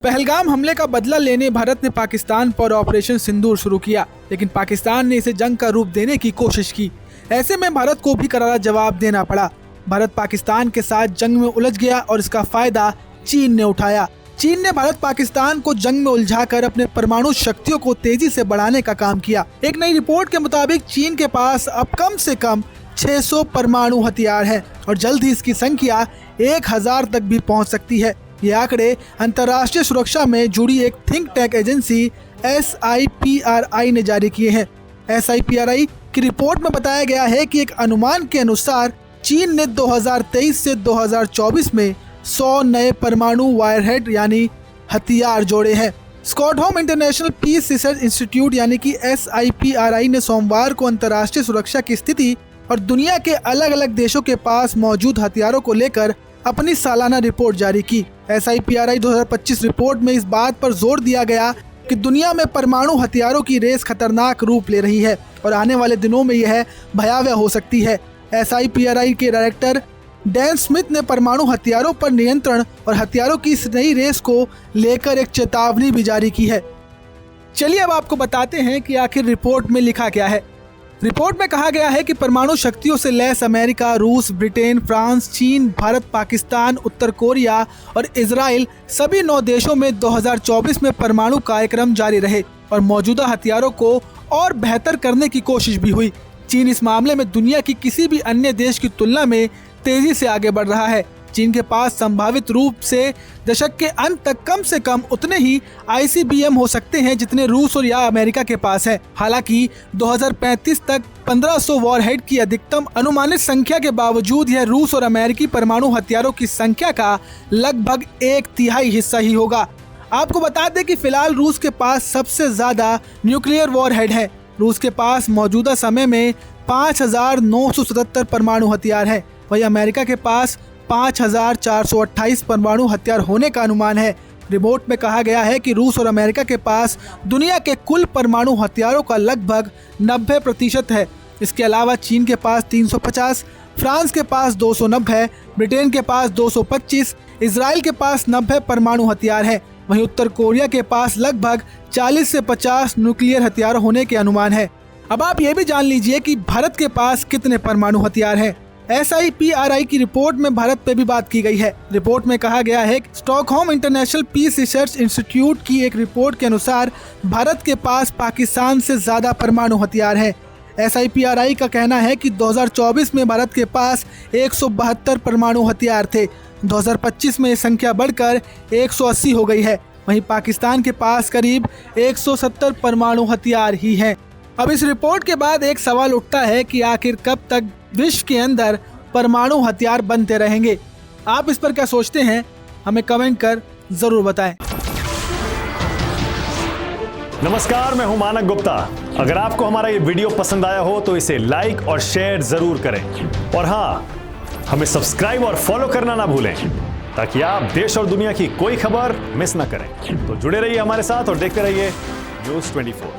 पहलगाम हमले का बदला लेने भारत ने पाकिस्तान पर ऑपरेशन सिंदूर शुरू किया, लेकिन पाकिस्तान ने इसे जंग का रूप देने की कोशिश की। ऐसे में भारत को भी करारा जवाब देना पड़ा। भारत पाकिस्तान के साथ जंग में उलझ गया और इसका फायदा चीन ने उठाया। चीन ने भारत पाकिस्तान को जंग में उलझाकर अपने परमाणु शक्तियों को तेजी से बढ़ाने का काम किया। एक नई रिपोर्ट के मुताबिक चीन के पास अब कम से कम 600 परमाणु हथियार है और जल्द ही इसकी संख्या 1000 तक भी पहुंच सकती है। ये आंकड़े अंतर्राष्ट्रीय सुरक्षा में जुड़ी एक थिंक टैंक एजेंसी SIPRI ने जारी किए हैं। SIPRI की रिपोर्ट में बताया गया है कि एक अनुमान के अनुसार चीन ने 2023 से 2024 में 100 नए परमाणु वायरहेड यानी हथियार जोड़े हैं। Stockholm International Peace Research Institute यानी कि SIPRI ने सोमवार को अंतर्राष्ट्रीय सुरक्षा की स्थिति और दुनिया के अलग अलग देशों के पास मौजूद हथियारों को लेकर अपनी सालाना रिपोर्ट जारी की। SIPRI 2025 रिपोर्ट में इस बात पर जोर दिया गया कि दुनिया में परमाणु हथियारों की रेस खतरनाक रूप ले रही है और आने वाले दिनों में यह भयावह हो सकती है। SIPRI के डायरेक्टर डैन स्मिथ ने परमाणु हथियारों पर नियंत्रण और हथियारों की इस नई रेस को लेकर एक चेतावनी भी जारी की है। चलिए अब आपको बताते हैं कि आखिर रिपोर्ट में लिखा क्या है। रिपोर्ट में कहा गया है कि परमाणु शक्तियों से लैस अमेरिका, रूस, ब्रिटेन, फ्रांस, चीन, भारत, पाकिस्तान, उत्तर कोरिया और इजराइल सभी 9 देशों में 2024 में परमाणु कार्यक्रम जारी रहे और मौजूदा हथियारों को और बेहतर करने की कोशिश भी हुई। चीन इस मामले में दुनिया की किसी भी अन्य देश की तुलना में तेजी से आगे बढ़ रहा है। चीन के पास संभावित रूप से दशक के अंत तक कम से कम उतने ही ICBM हो सकते हैं जितने रूस और या अमेरिका के पास है। हालांकि 2035 तक 1500 वॉरहेड की अधिकतम अनुमानित संख्या के बावजूद यह रूस और अमेरिकी परमाणु हथियारों की संख्या का लगभग 1/3 हिस्सा ही होगा। आपको बता दें कि फिलहाल रूस के पास सबसे ज्यादा न्यूक्लियर वॉरहेड है। रूस के पास मौजूदा समय में 5977 परमाणु हथियार है, वहीं अमेरिका के पास 5428 परमाणु हथियार होने का अनुमान है। रिपोर्ट में कहा गया है कि रूस और अमेरिका के पास दुनिया के कुल परमाणु हथियारों का लगभग 90% है। इसके अलावा चीन के पास 350, फ्रांस के पास 290, ब्रिटेन के पास 225, इजराइल के पास 90 परमाणु हथियार है। वहीं उत्तर कोरिया के पास लगभग 40 से 50 न्यूक्लियर हथियार होने के अनुमान है। अब आप ये भी जान लीजिए कि भारत के पास कितने परमाणु हथियार हैं। SIPRI की रिपोर्ट में भारत पे भी बात की गई है। रिपोर्ट में कहा गया है कि Stockholm International Peace Research Institute की एक रिपोर्ट के अनुसार भारत के पास पाकिस्तान से ज्यादा परमाणु हथियार हैं। SIPRI का कहना है कि 2024 में भारत के पास 172 परमाणु हथियार थे। 2025 में ये संख्या बढ़कर 180 हो गई है। वहीं पाकिस्तान के पास करीब 170 परमाणु हथियार ही हैं। अब इस रिपोर्ट के बाद एक सवाल उठता है कि आखिर कब तक विश्व के अंदर परमाणु हथियार बनते रहेंगे। आप इस पर क्या सोचते हैं, हमें कमेंट कर जरूर बताएं। नमस्कार, मैं हूं मानक गुप्ता। अगर आपको हमारा ये वीडियो पसंद आया हो तो इसे लाइक और शेयर जरूर करें और हाँ, हमें सब्सक्राइब और फॉलो करना ना भूलें ताकि आप देश और दुनिया की कोई खबर मिस ना करें। तो जुड़े रहिए हमारे साथ और देखते रहिए न्यूज़ 24।